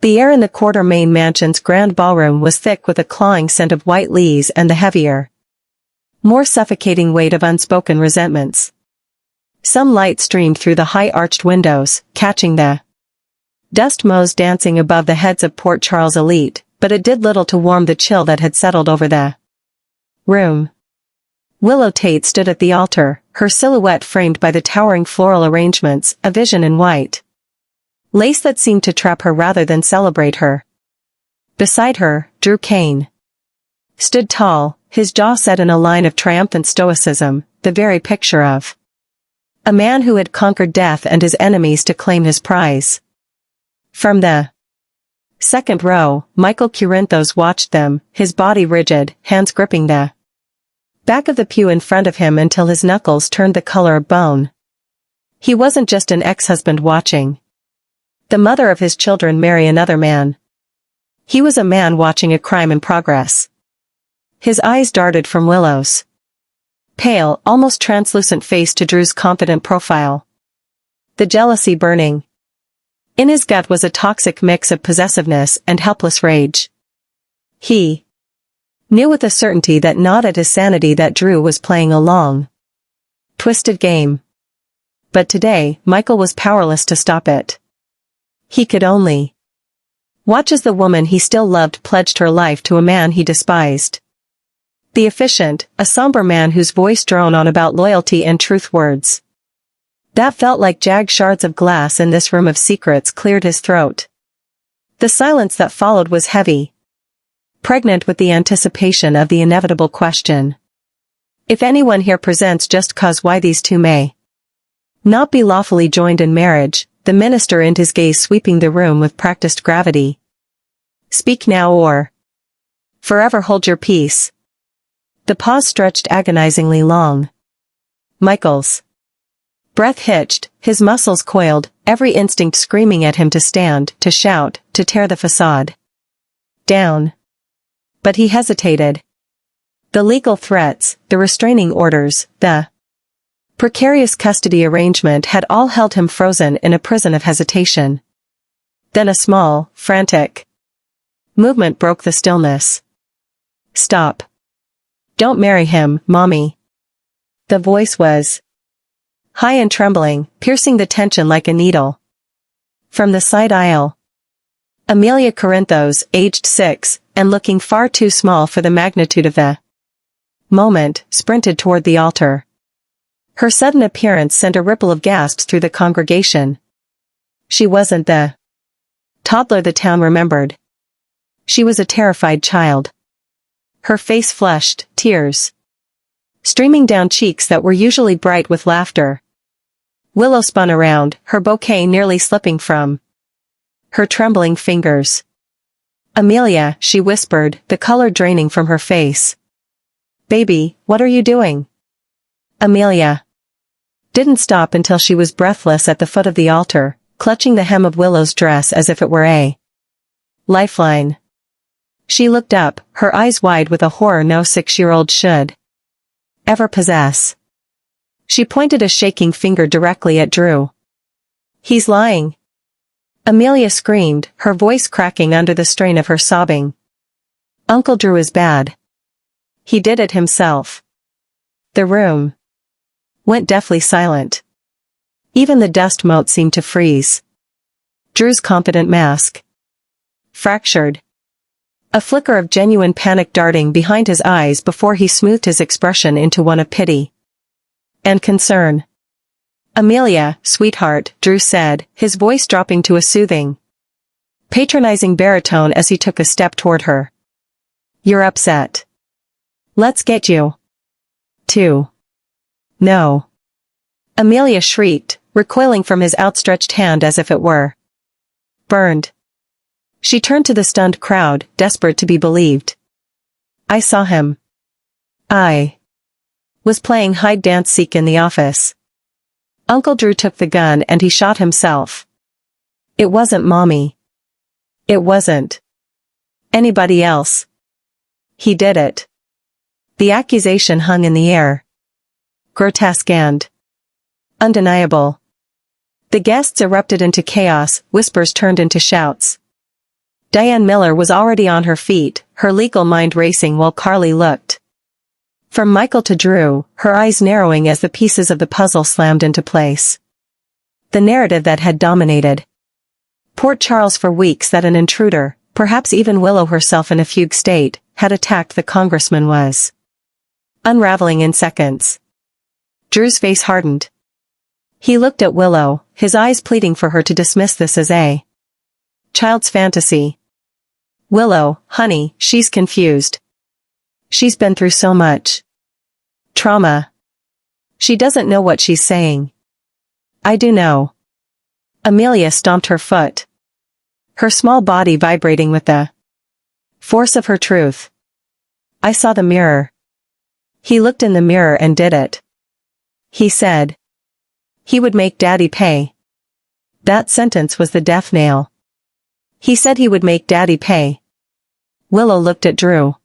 The air in the Quartermain Mansion's grand ballroom was thick with a clawing scent of white lees and the heavier, more suffocating weight of unspoken resentments. Some light streamed through the high-arched windows, catching the dust motes dancing above the heads of Port Charles elite, but it did little to warm the chill that had settled over the room. Willow Tate stood at the altar, her silhouette framed by the towering floral arrangements, a vision in white lace that seemed to trap her rather than celebrate her. Beside her, Drew Kane stood tall, his jaw set in a line of triumphant stoicism, the very picture of a man who had conquered death and his enemies to claim his prize. From the second row, Michael Curinthos watched them, his body rigid, hands gripping the back of the pew in front of him until his knuckles turned the color of bone. He wasn't just an ex-husband watching the mother of his children marry another man. He was a man watching a crime in progress. His eyes darted from Willow's pale, almost translucent face to Drew's confident profile. The jealousy burning in his gut was a toxic mix of possessiveness and helpless rage. He knew with a certainty that gnawed at his sanity that Drew was playing a long, twisted game. But today, Michael was powerless to stop it. He could only watch as the woman he still loved pledged her life to a man he despised. The efficient, a somber man whose voice droned on about loyalty and truth words. That felt like jagged shards of glass in this room of secrets cleared his throat. The silence that followed was heavy, pregnant with the anticipation of the inevitable question. If anyone here presents just cause why these two may not be lawfully joined in marriage, the minister and his gaze sweeping the room with practiced gravity. Speak now or forever hold your peace. The pause stretched agonizingly long. Michael's breath hitched, his muscles coiled, every instinct screaming at him to stand, to shout, to tear the facade down. But he hesitated. The legal threats, the restraining orders, the precarious custody arrangement had all held him frozen in a prison of hesitation. Then a small, frantic movement broke the stillness. Stop. Don't marry him, Mommy. The voice was high and trembling, piercing the tension like a needle. From the side aisle, Amelia Curinthos, aged 6, and looking far too small for the magnitude of the moment, sprinted toward the altar. Her sudden appearance sent a ripple of gasps through the congregation. She wasn't the toddler the town remembered. She was a terrified child. Her face flushed, tears streaming down cheeks that were usually bright with laughter. Willow spun around, her bouquet nearly slipping from her trembling fingers. Amelia, she whispered, the color draining from her face. Baby, what are you doing? Amelia didn't stop until she was breathless at the foot of the altar, clutching the hem of Willow's dress as if it were a lifeline. She looked up, her eyes wide with a horror no 6-year-old should ever possess. She pointed a shaking finger directly at Drew. He's lying. Amelia screamed, her voice cracking under the strain of her sobbing. Uncle Drew is bad. He did it himself. The room went deathly silent. Even the dust mote seemed to freeze. Drew's confident mask fractured. A flicker of genuine panic darting behind his eyes before he smoothed his expression into one of pity and concern. Amelia, sweetheart, Drew said, his voice dropping to a soothing, patronizing baritone as he took a step toward her. You're upset. Let's get you to. No. Amelia shrieked, recoiling from his outstretched hand as if it were burned. She turned to the stunned crowd, desperate to be believed. I saw him. I was playing hide-dance-seek in the office. Uncle Drew took the gun and he shot himself. It wasn't Mommy. It wasn't anybody else. He did it. The accusation hung in the air. Grotesque and undeniable. The guests erupted into chaos, whispers turned into shouts. Diane Miller was already on her feet, her legal mind racing while Carly looked. From Michael to Drew, her eyes narrowing as the pieces of the puzzle slammed into place. The narrative that had dominated Port Charles for weeks that an intruder, perhaps even Willow herself in a fugue state, had attacked the congressman was unraveling in seconds. Drew's face hardened. He looked at Willow, his eyes pleading for her to dismiss this as a child's fantasy. Willow, honey, she's confused. She's been through so much trauma. She doesn't know what she's saying. I do know. Amelia stomped her foot, her small body vibrating with the force of her truth. I saw the mirror. He looked in the mirror and did it. He said he would make Daddy pay. That sentence was the death nail. He said he would make Daddy pay. Willow looked at Drew.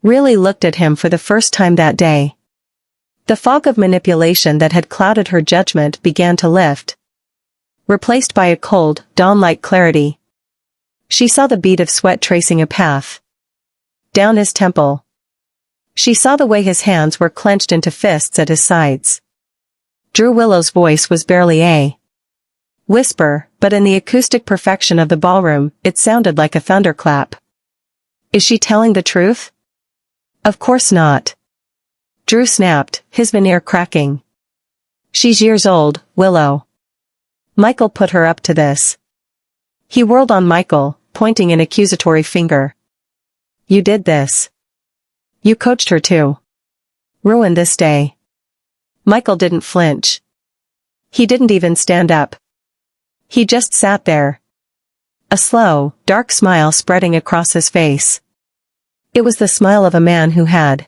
Really looked at him for the first time that day. The fog of manipulation that had clouded her judgment began to lift, replaced by a cold, dawn-like clarity. She saw the bead of sweat tracing a path down his temple. She saw the way his hands were clenched into fists at his sides. Drew Willow's voice was barely a whisper, but in the acoustic perfection of the ballroom, it sounded like a thunderclap. Is she telling the truth? Of course not. Drew snapped, his veneer cracking. She's years old, Willow. Michael put her up to this. He whirled on Michael, pointing an accusatory finger. You did this. You coached her to ruin this day. Michael didn't flinch. He didn't even stand up. He just sat there. A slow, dark smile spreading across his face. It was the smile of a man who had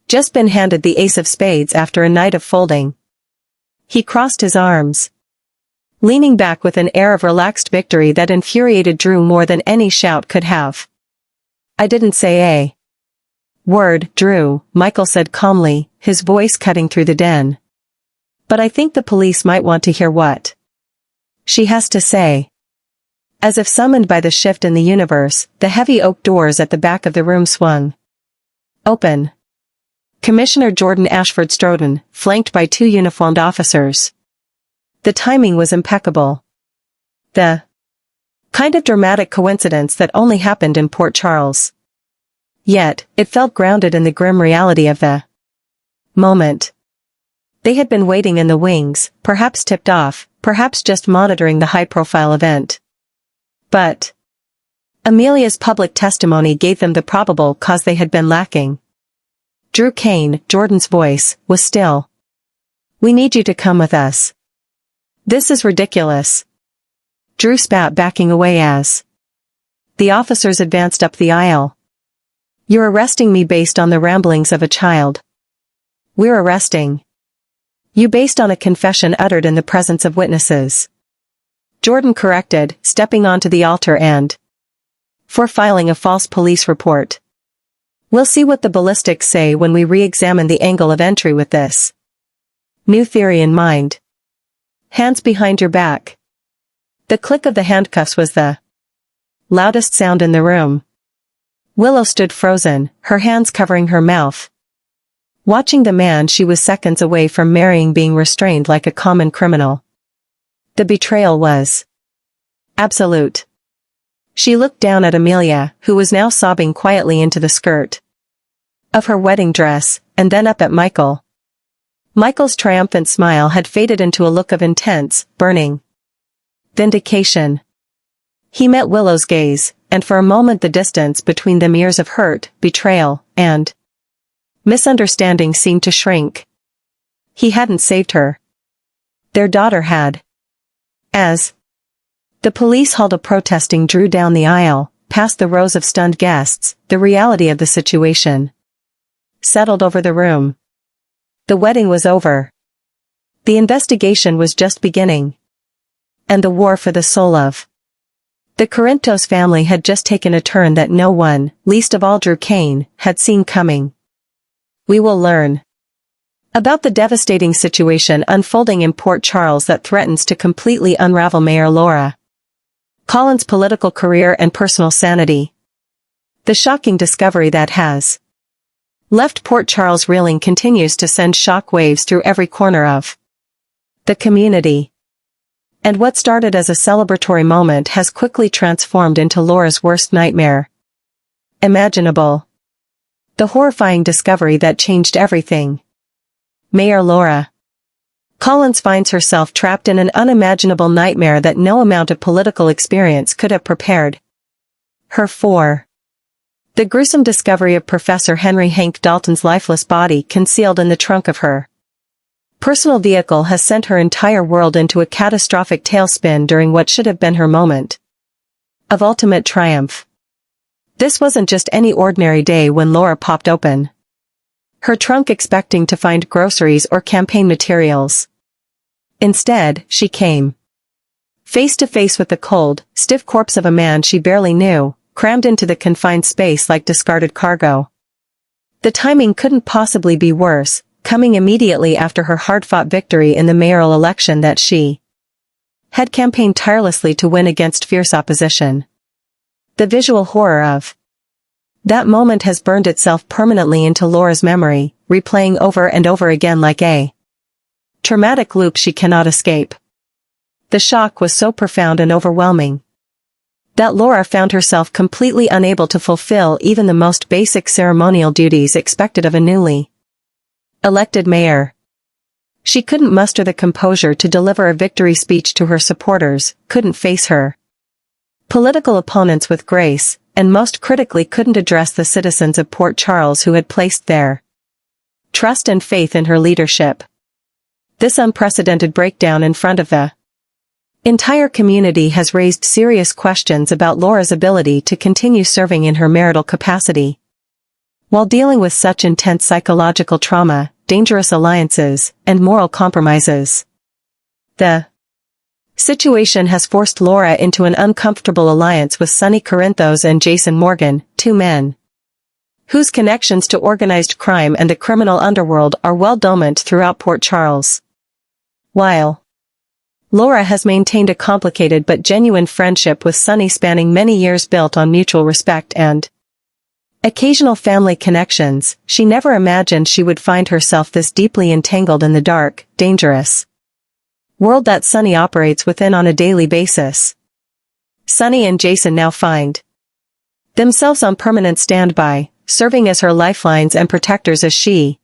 just been handed the ace of spades after a night of folding. He crossed his arms, leaning back with an air of relaxed victory that infuriated Drew more than any shout could have. I didn't say a word, Drew, Michael said calmly, his voice cutting through the din. But I think the police might want to hear what she has to say. As if summoned by the shift in the universe, the heavy oak doors at the back of the room swung open. Commissioner Jordan Ashford Stroden, flanked by two uniformed officers. The timing was impeccable. The kind of dramatic coincidence that only happened in Port Charles. Yet, it felt grounded in the grim reality of the moment. They had been waiting in the wings, perhaps tipped off, perhaps just monitoring the high-profile event. But Amelia's public testimony gave them the probable cause they had been lacking. Drew Kane, Jordan's voice, was still. We need you to come with us. This is ridiculous. Drew spat, backing away as the officers advanced up the aisle. You're arresting me based on the ramblings of a child. We're arresting you based on a confession uttered in the presence of witnesses. Jordan corrected, stepping onto the altar and for filing a false police report. We'll see what the ballistics say when we re-examine the angle of entry with this new theory in mind. Hands behind your back. The click of the handcuffs was the loudest sound in the room. Willow stood frozen, her hands covering her mouth, watching the man she was seconds away from marrying being restrained like a common criminal. The betrayal was absolute. She looked down at Amelia, who was now sobbing quietly into the skirt of her wedding dress, and then up at Michael. Michael's triumphant smile had faded into a look of intense, burning vindication. He met Willow's gaze, and for a moment the distance between them years of hurt, betrayal, and misunderstanding seemed to shrink. He hadn't saved her. Their daughter had. As the police hauled a protesting Drew down the aisle, past the rows of stunned guests, the reality of the situation settled over the room. The wedding was over. The investigation was just beginning. And the war for the soul of the Corinthos family had just taken a turn that no one, least of all Drew Kane, had seen coming. We will learn about the devastating situation unfolding in Port Charles that threatens to completely unravel Mayor Laura Colin's political career and personal sanity. The shocking discovery that has left Port Charles reeling continues to send shock waves through every corner of the community. And what started as a celebratory moment has quickly transformed into Laura's worst nightmare imaginable. The horrifying discovery that changed everything. Mayor Laura Collins finds herself trapped in an unimaginable nightmare that no amount of political experience could have prepared her for. The gruesome discovery of Professor Henry Hank Dalton's lifeless body concealed in the trunk of her personal vehicle has sent her entire world into a catastrophic tailspin during what should have been her moment of ultimate triumph. This wasn't just any ordinary day when Laura popped open her trunk expecting to find groceries or campaign materials. Instead, she came face to face with the cold, stiff corpse of a man she barely knew, crammed into the confined space like discarded cargo. The timing couldn't possibly be worse, coming immediately after her hard-fought victory in the mayoral election that she had campaigned tirelessly to win against fierce opposition. The visual horror of that moment has burned itself permanently into Laura's memory, replaying over and over again like a traumatic loop she cannot escape. The shock was so profound and overwhelming that Laura found herself completely unable to fulfill even the most basic ceremonial duties expected of a newly elected mayor. She couldn't muster the composure to deliver a victory speech to her supporters, couldn't face her political opponents with grace, and most critically couldn't address the citizens of Port Charles who had placed their trust and faith in her leadership. This unprecedented breakdown in front of the entire community has raised serious questions about Laura's ability to continue serving in her marital capacity while dealing with such intense psychological trauma, dangerous alliances, and moral compromises. The situation has forced Laura into an uncomfortable alliance with Sonny Corinthos and Jason Morgan, two men whose connections to organized crime and the criminal underworld are well documented throughout Port Charles. While Laura has maintained a complicated but genuine friendship with Sonny spanning many years built on mutual respect and occasional family connections, she never imagined she would find herself this deeply entangled in the dark, dangerous world that Sonny operates within on a daily basis. Sonny and Jason now find themselves on permanent standby, serving as her lifelines and protectors as she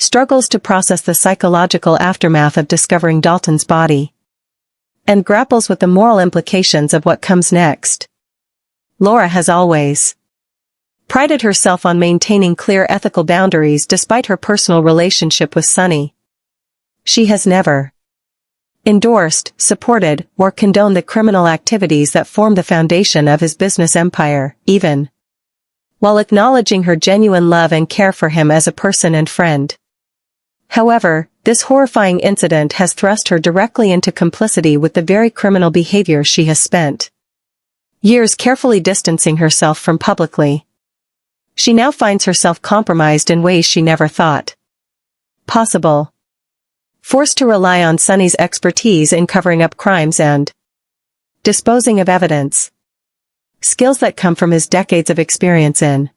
struggles to process the psychological aftermath of discovering Dalton's body and grapples with the moral implications of what comes next. Laura has always prided herself on maintaining clear ethical boundaries despite her personal relationship with Sonny. She has never endorsed, supported, or condoned the criminal activities that form the foundation of his business empire, even while acknowledging her genuine love and care for him as a person and friend. However, this horrifying incident has thrust her directly into complicity with the very criminal behavior she has spent years carefully distancing herself from publicly. She now finds herself compromised in ways she never thought possible. Forced to rely on Sonny's expertise in covering up crimes and disposing of evidence, skills that come from his decades of experience in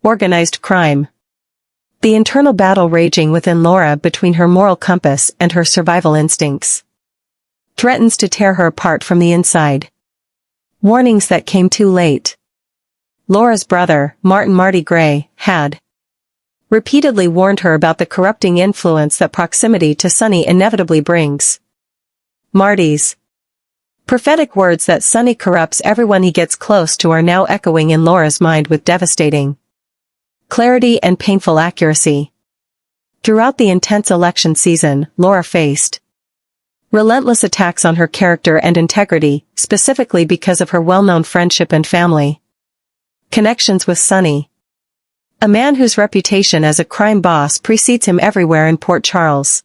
organized crime. The internal battle raging within Laura between her moral compass and her survival instincts threatens to tear her apart from the inside. Warnings that came too late. Laura's brother, Marty Gray, had repeatedly warned her about the corrupting influence that proximity to Sonny inevitably brings. Marty's prophetic words that Sonny corrupts everyone he gets close to are now echoing in Laura's mind with devastating clarity and painful accuracy. Throughout the intense election season, Laura faced relentless attacks on her character and integrity, specifically because of her well-known friendship and family connections with Sonny, a man whose reputation as a crime boss precedes him everywhere in Port Charles.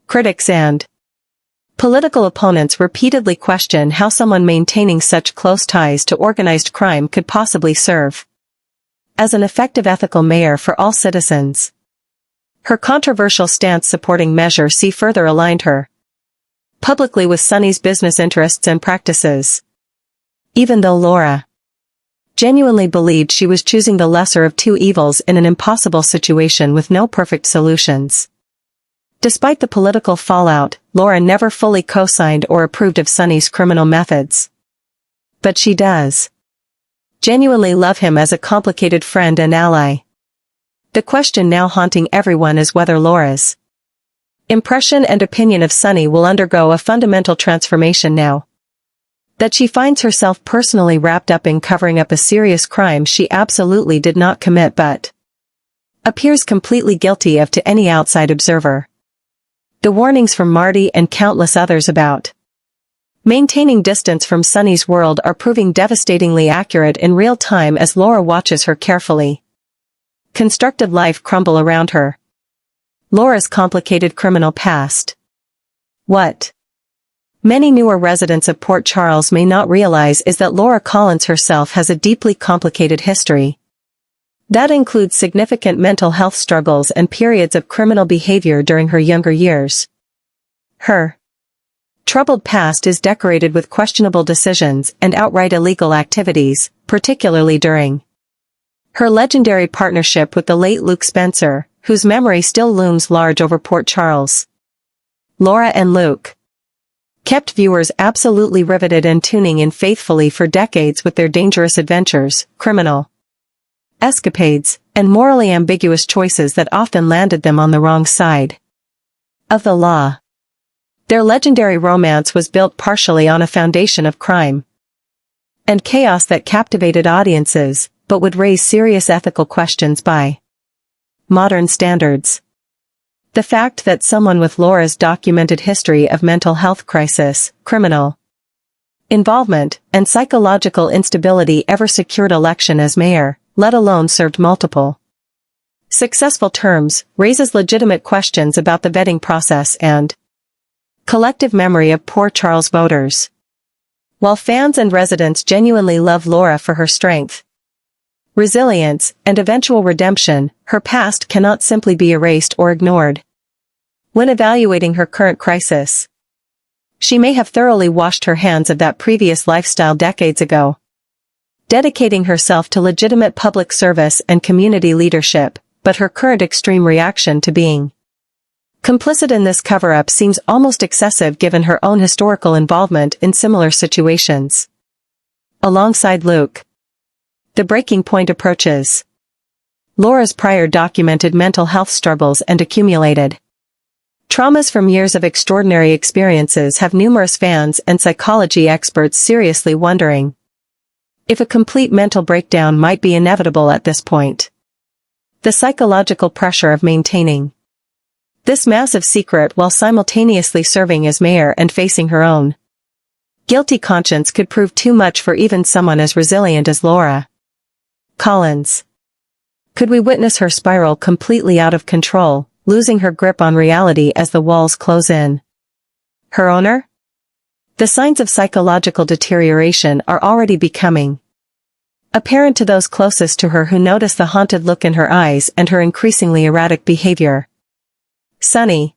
Critics and political opponents repeatedly question how someone maintaining such close ties to organized crime could possibly serve as an effective ethical mayor for all citizens. Her controversial stance supporting Measure C further aligned her publicly with Sunny's business interests and practices. Even though Laura genuinely believed she was choosing the lesser of two evils in an impossible situation with no perfect solutions. Despite the political fallout, Laura never fully co-signed or approved of Sunny's criminal methods. But she does genuinely love him as a complicated friend and ally. The question now haunting everyone is whether Laura's impression and opinion of Sunny will undergo a fundamental transformation now that she finds herself personally wrapped up in covering up a serious crime she absolutely did not commit but appears completely guilty of to any outside observer. The warnings from Marty and countless others about maintaining distance from Sunny's world are proving devastatingly accurate in real time as Laura watches her carefully constructed life crumble around her. Laura's complicated criminal past. What many newer residents of Port Charles may not realize is that Laura Collins herself has a deeply complicated history. That includes significant mental health struggles and periods of criminal behavior during her younger years. Her troubled past is decorated with questionable decisions and outright illegal activities, particularly during her legendary partnership with the late Luke Spencer, whose memory still looms large over Port Charles. Laura and Luke kept viewers absolutely riveted and tuning in faithfully for decades with their dangerous adventures, criminal escapades, and morally ambiguous choices that often landed them on the wrong side of the law. Their legendary romance was built partially on a foundation of crime and chaos that captivated audiences, but would raise serious ethical questions by modern standards. The fact that someone with Laura's documented history of mental health crisis, criminal involvement, and psychological instability ever secured election as mayor, let alone served multiple successful terms, raises legitimate questions about the vetting process and collective memory of Port Charles voters. While fans and residents genuinely love Laura for her strength, resilience, and eventual redemption, her past cannot simply be erased or ignored. When evaluating her current crisis, she may have thoroughly washed her hands of that previous lifestyle decades ago, dedicating herself to legitimate public service and community leadership, but her current extreme reaction to being complicit in this cover-up seems almost excessive given her own historical involvement in similar situations. Alongside Luke, the breaking point approaches. Laura's prior documented mental health struggles and accumulated traumas from years of extraordinary experiences have numerous fans and psychology experts seriously wondering if a complete mental breakdown might be inevitable at this point. The psychological pressure of maintaining this massive secret while simultaneously serving as mayor and facing her own guilty conscience could prove too much for even someone as resilient as Laura Collins. Could we witness her spiral completely out of control, losing her grip on reality as the walls close in? Her owner? The signs of psychological deterioration are already becoming apparent to those closest to her who notice the haunted look in her eyes and her increasingly erratic behavior. Sunny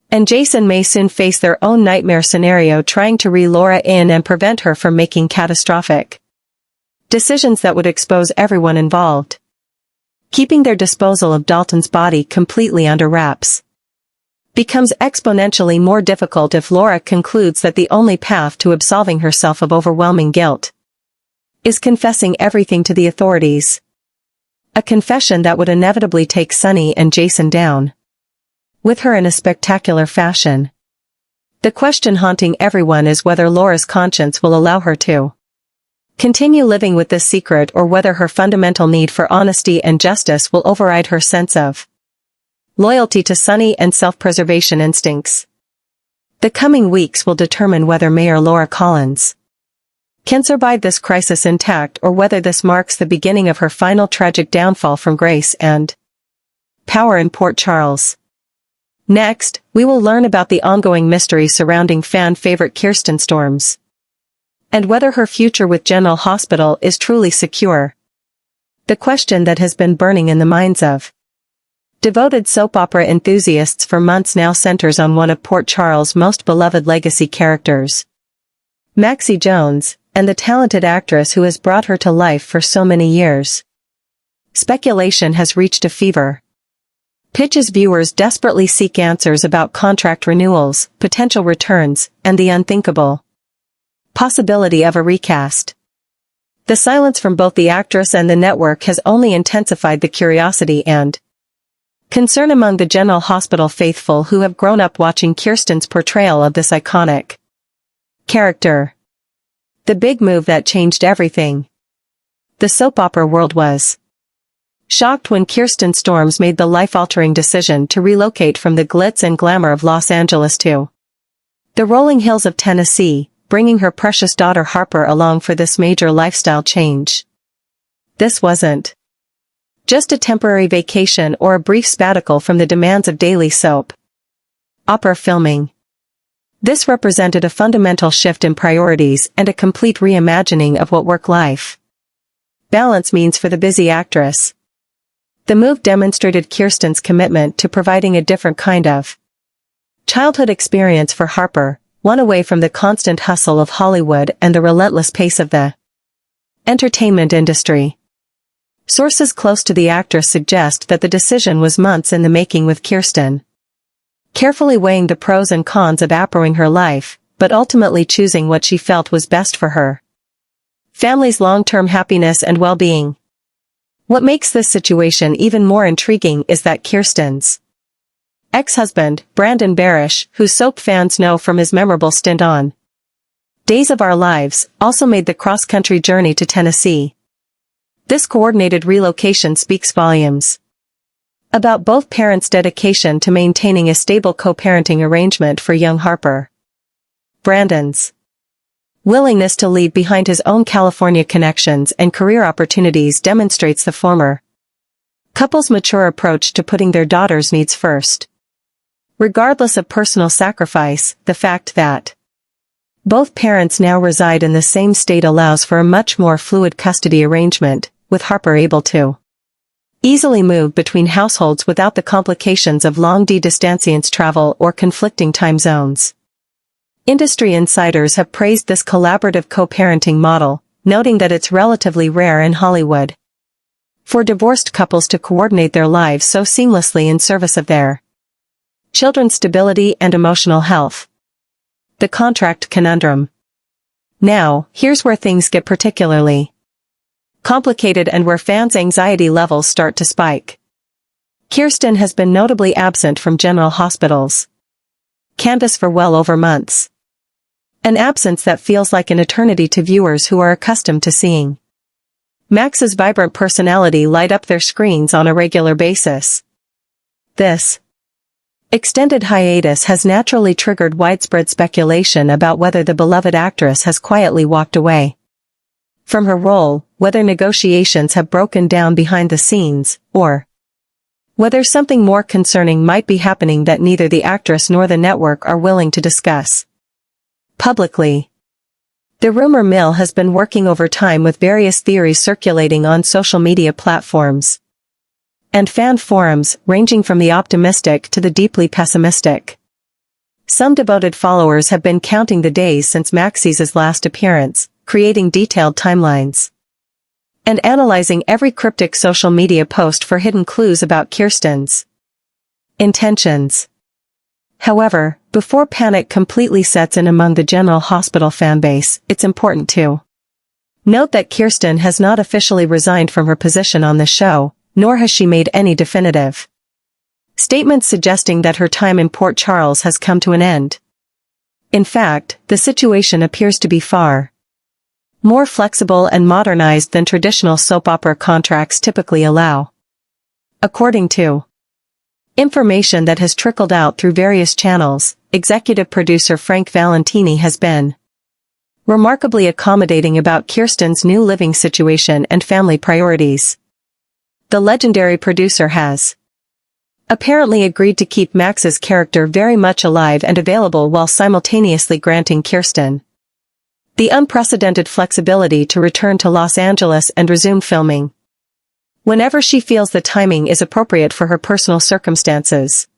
and Jason may soon face their own nightmare scenario trying to reel Laura in and prevent her from making catastrophic decisions that would expose everyone involved. Keeping their disposal of Dalton's body completely under wraps becomes exponentially more difficult if Laura concludes that the only path to absolving herself of overwhelming guilt is confessing everything to the authorities. A confession that would inevitably take Sunny and Jason down with her in a spectacular fashion. The question haunting everyone is whether Laura's conscience will allow her to continue living with this secret or whether her fundamental need for honesty and justice will override her sense of loyalty to Sunny and self-preservation instincts. The coming weeks will determine whether Mayor Laura Collins can survive this crisis intact or whether this marks the beginning of her final tragic downfall from grace and power in Port Charles. Next, we will learn about the ongoing mystery surrounding fan favorite Kirsten Storms and whether her future with General Hospital is truly secure. The question that has been burning in the minds of Devoted soap opera enthusiasts for months now centers on one of Port Charles' most beloved legacy characters, Maxie Jones, and the talented actress who has brought her to life for so many years. Speculation has reached a fever pitch as viewers desperately seek answers about contract renewals, potential returns, and the unthinkable possibility of a recast. The silence from both the actress and the network has only intensified the curiosity and concern among the General Hospital faithful who have grown up watching Kirsten's portrayal of this iconic character. The big move that changed everything. The soap opera world was shocked when Kirsten Storms made the life-altering decision to relocate from the glitz and glamour of Los Angeles to the rolling hills of Tennessee, bringing her precious daughter Harper along for this major lifestyle change. This wasn't just a temporary vacation or a brief sabbatical from the demands of daily soap opera filming. This represented a fundamental shift in priorities and a complete reimagining of what work-life balance means for the busy actress. The move demonstrated Kirsten's commitment to providing a different kind of childhood experience for Harper, one away from the constant hustle of Hollywood and the relentless pace of the entertainment industry. Sources close to the actress suggest that the decision was months in the making, with Kirsten carefully weighing the pros and cons of approaching her life, but ultimately choosing what she felt was best for her family's long-term happiness and well-being. What makes this situation even more intriguing is that Kirsten's ex-husband, Brandon Barish, who soap fans know from his memorable stint on Days of Our Lives, also made the cross-country journey to Tennessee. This coordinated relocation speaks volumes about both parents' dedication to maintaining a stable co-parenting arrangement for young Harper. Brandon's willingness to leave behind his own California connections and career opportunities demonstrates the former couple's mature approach to putting their daughter's needs first. Regardless of personal sacrifice, the fact that both parents now reside in the same state allows for a much more fluid custody arrangement, with Harper able to easily move between households without the complications of long distance travel or conflicting time zones. Industry insiders have praised this collaborative co-parenting model, noting that it's relatively rare in Hollywood for divorced couples to coordinate their lives so seamlessly in service of their children's stability and emotional health. The contract conundrum. Now, here's where things get particularly complicated and where fans' anxiety levels start to spike. Kirsten has been notably absent from General Hospital's canvas for well over months. An absence that feels like an eternity to viewers who are accustomed to seeing Max's vibrant personality light up their screens on a regular basis. This extended hiatus has naturally triggered widespread speculation about whether the beloved actress has quietly walked away from her role, whether negotiations have broken down behind the scenes, or whether something more concerning might be happening that neither the actress nor the network are willing to discuss publicly. The rumor mill has been working overtime, with various theories circulating on social media platforms and fan forums, ranging from the optimistic to the deeply pessimistic. Some devoted followers have been counting the days since Maxie's last appearance, creating detailed timelines and analyzing every cryptic social media post for hidden clues about Kirsten's intentions. However, before panic completely sets in among the General Hospital fanbase, it's important to note that Kirsten has not officially resigned from her position on the show, nor has she made any definitive statements suggesting that her time in Port Charles has come to an end. In fact, the situation appears to be far more flexible and modernized than traditional soap opera contracts typically allow. According to information that has trickled out through various channels, executive producer Frank Valentini has been remarkably accommodating about Kirsten's new living situation and family priorities. The legendary producer has apparently agreed to keep Max's character very much alive and available while simultaneously granting Kirsten the unprecedented flexibility to return to Los Angeles and resume filming. whenever she feels the timing is appropriate for her personal circumstances.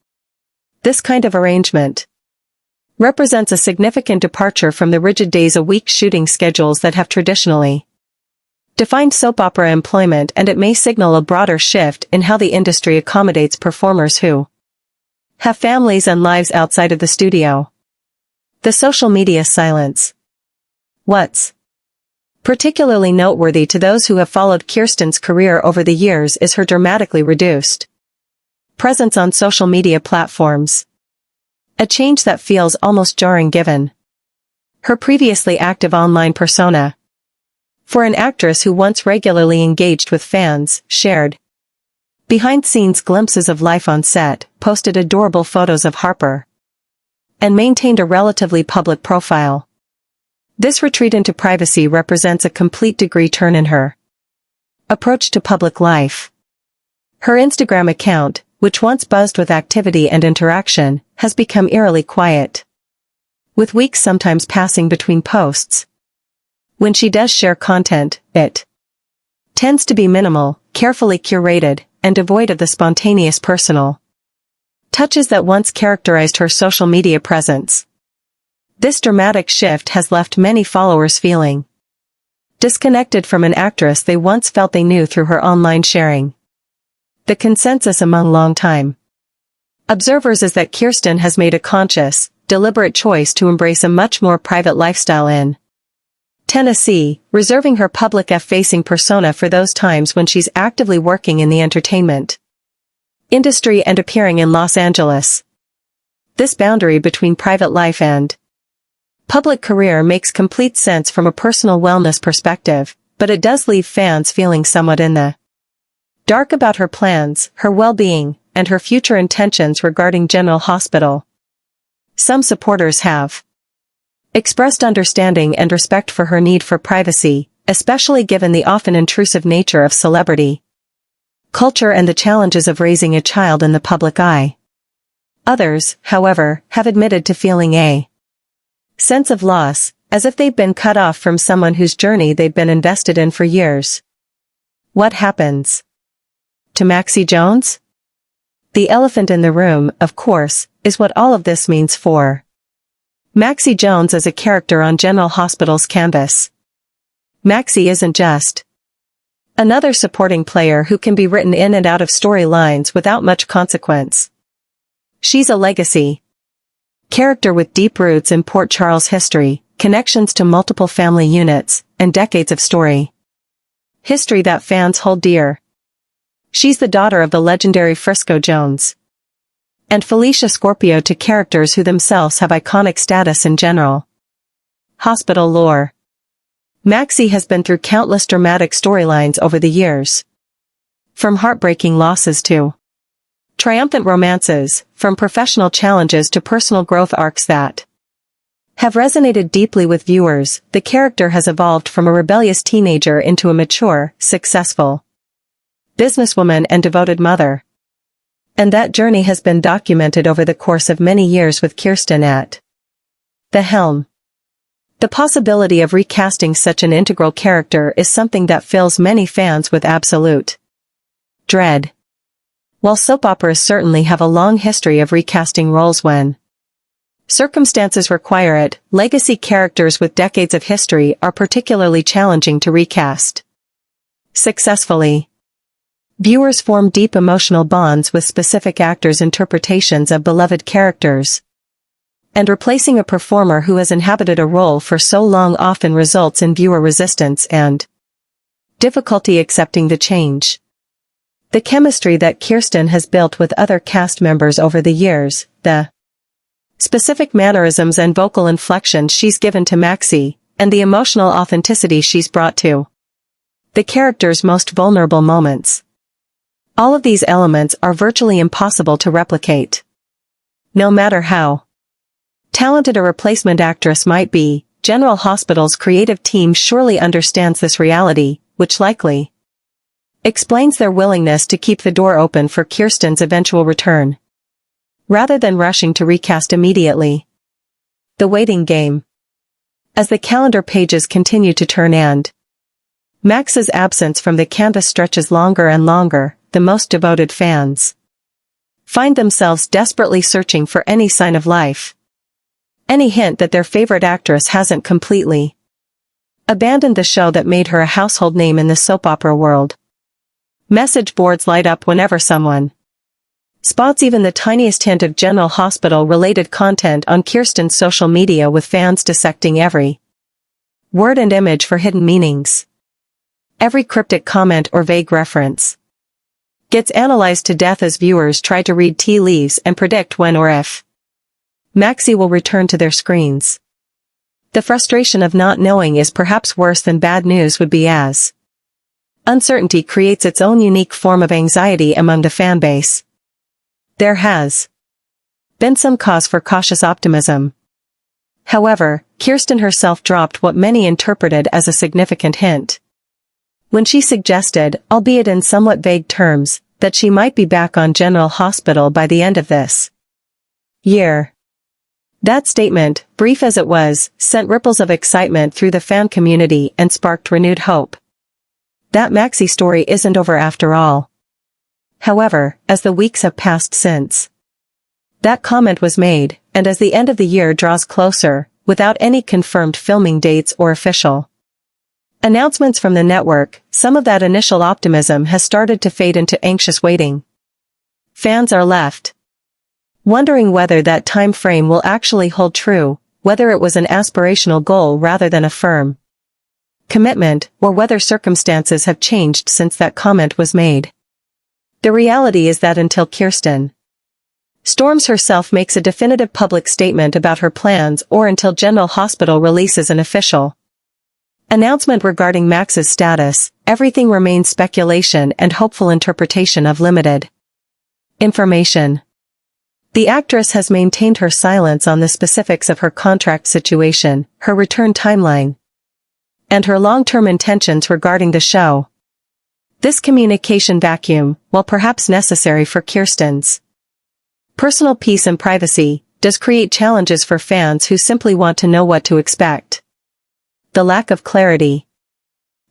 This kind of arrangement represents a significant departure from the rigid days-a-week shooting schedules that have traditionally defined soap opera employment, and it may signal a broader shift in how the industry accommodates performers who have families and lives outside of the studio. The social media silence. What's particularly noteworthy to those who have followed Kirsten's career over the years is her dramatically reduced presence on social media platforms. A change that feels almost jarring given her previously active online persona. For an actress who once regularly engaged with fans, shared behind-scenes glimpses of life on set, posted adorable photos of Harper, and maintained a relatively public profile, this retreat into privacy represents a complete degree turn in her approach to public life. Her Instagram account, which once buzzed with activity and interaction, has become eerily quiet, with weeks sometimes passing between posts. When she does share content, it tends to be minimal, carefully curated, and devoid of the spontaneous personal touches that once characterized her social media presence. This dramatic shift has left many followers feeling disconnected from an actress they once felt they knew through her online sharing. The consensus among longtime observers is that Kirsten has made a conscious, deliberate choice to embrace a much more private lifestyle in Tennessee, reserving her public F-facing persona for those times when she's actively working in the entertainment industry and appearing in Los Angeles. This boundary between private life and public career makes complete sense from a personal wellness perspective, but it does leave fans feeling somewhat in the dark about her plans, her well-being, and her future intentions regarding General Hospital. Some supporters have expressed understanding and respect for her need for privacy, especially given the often intrusive nature of celebrity culture and the challenges of raising a child in the public eye. Others, however, have admitted to feeling a sense of loss, as if they've been cut off from someone whose journey they've been invested in for years. What happens to Maxie Jones? The elephant in the room, of course, is what all of this means for Maxie Jones as a character on General Hospital's canvas. Maxie isn't just another supporting player who can be written in and out of storylines without much consequence. She's a legacy character with deep roots in Port Charles history, connections to multiple family units, and decades of story history that fans hold dear. She's the daughter of the legendary Frisco Jones and Felicia Scorpio to characters who themselves have iconic status in General Hospital lore. Maxie has been through countless dramatic storylines over the years. From heartbreaking losses to triumphant romances, from professional challenges to personal growth arcs that have resonated deeply with viewers, the character has evolved from a rebellious teenager into a mature, successful businesswoman and devoted mother. And that journey has been documented over the course of many years with Kirsten at the helm. The possibility of recasting such an integral character is something that fills many fans with absolute dread. While soap operas certainly have a long history of recasting roles when circumstances require it, legacy characters with decades of history are particularly challenging to recast successfully. Viewers form deep emotional bonds with specific actors' interpretations of beloved characters, and replacing a performer who has inhabited a role for so long often results in viewer resistance and difficulty accepting the change. The chemistry that Kirsten has built with other cast members over the years, the specific mannerisms and vocal inflections she's given to Maxie, and the emotional authenticity she's brought to the character's most vulnerable moments. All of these elements are virtually impossible to replicate. No matter how talented a replacement actress might be, General Hospital's creative team surely understands this reality, which likely explains their willingness to keep the door open for Kirsten's eventual return, rather than rushing to recast immediately. The waiting game. As the calendar pages continue to turn and Max's absence from the canvas stretches longer and longer. The most devoted fans find themselves desperately searching for any sign of life. Any hint that their favorite actress hasn't completely abandoned the show that made her a household name in the soap opera world. Message boards light up whenever someone spots even the tiniest hint of General Hospital-related content on Kirsten's social media, with fans dissecting every word and image for hidden meanings. Every cryptic comment or vague reference gets analyzed to death as viewers try to read tea leaves and predict when or if Maxie will return to their screens. The frustration of not knowing is perhaps worse than bad news would be, as uncertainty creates its own unique form of anxiety among the fanbase. There has been some cause for cautious optimism. However, Kirsten herself dropped what many interpreted as a significant hint when she suggested, albeit in somewhat vague terms, that she might be back on General Hospital by the end of this year. That statement, brief as it was, sent ripples of excitement through the fan community and sparked renewed hope that Maxie story isn't over after all. However, as the weeks have passed since that comment was made, and as the end of the year draws closer, without any confirmed filming dates or official announcements from the network, some of that initial optimism has started to fade into anxious waiting. Fans are left wondering whether that time frame will actually hold true, whether it was an aspirational goal rather than a firm commitment, or whether circumstances have changed since that comment was made. The reality is that until Kirsten Storms herself makes a definitive public statement about her plans, or until General Hospital releases an official announcement regarding Max's status, everything remains speculation and hopeful interpretation of limited information. The actress has maintained her silence on the specifics of her contract situation, her return timeline, and her long-term intentions regarding the show. This communication vacuum, while perhaps necessary for Kirsten's personal peace and privacy, does create challenges for fans who simply want to know what to expect. The lack of clarity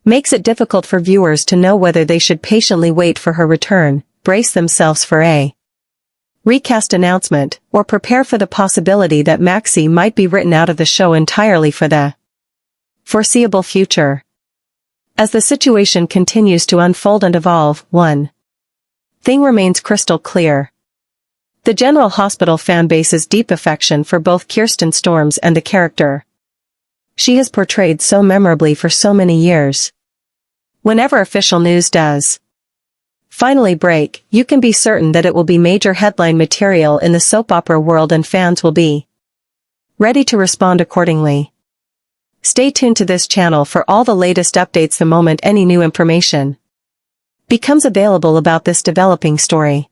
makes it difficult for viewers to know whether they should patiently wait for her return, brace themselves for a recast announcement, or prepare for the possibility that Maxie might be written out of the show entirely for the foreseeable future. As the situation continues to unfold and evolve, one thing remains crystal clear. The General Hospital fanbase's deep affection for both Kirsten Storms and the character she has portrayed so memorably for so many years. Whenever official news does finally break, you can be certain that it will be major headline material in the soap opera world, and fans will be ready to respond accordingly. Stay tuned to this channel for all the latest updates the moment any new information becomes available about this developing story.